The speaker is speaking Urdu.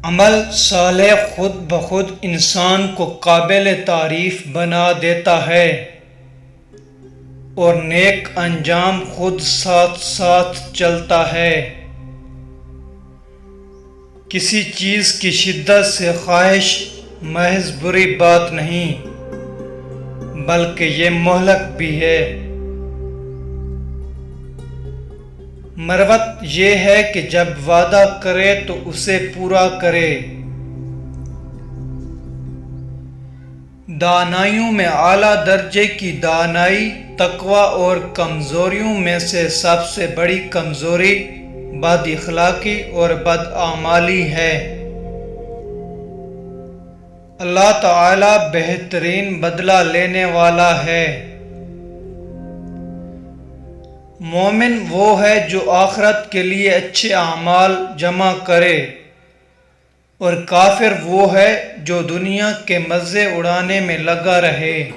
عمل صالح خود بخود انسان کو قابل تعریف بنا دیتا ہے اور نیک انجام خود ساتھ ساتھ چلتا ہے۔ کسی چیز کی شدت سے خواہش محض بری بات نہیں بلکہ یہ مہلک بھی ہے۔ مروت یہ ہے کہ جب وعدہ کرے تو اسے پورا کرے۔ دانائیوں میں اعلیٰ درجے کی دانائی تقوی اور کمزوریوں میں سے سب سے بڑی کمزوری بد اخلاقی اور بدعمالی ہے۔ اللہ تعالی بہترین بدلہ لینے والا ہے۔ مومن وہ ہے جو آخرت کے لیے اچھے اعمال جمع کرے، اور کافر وہ ہے جو دنیا کے مزے اڑانے میں لگا رہے۔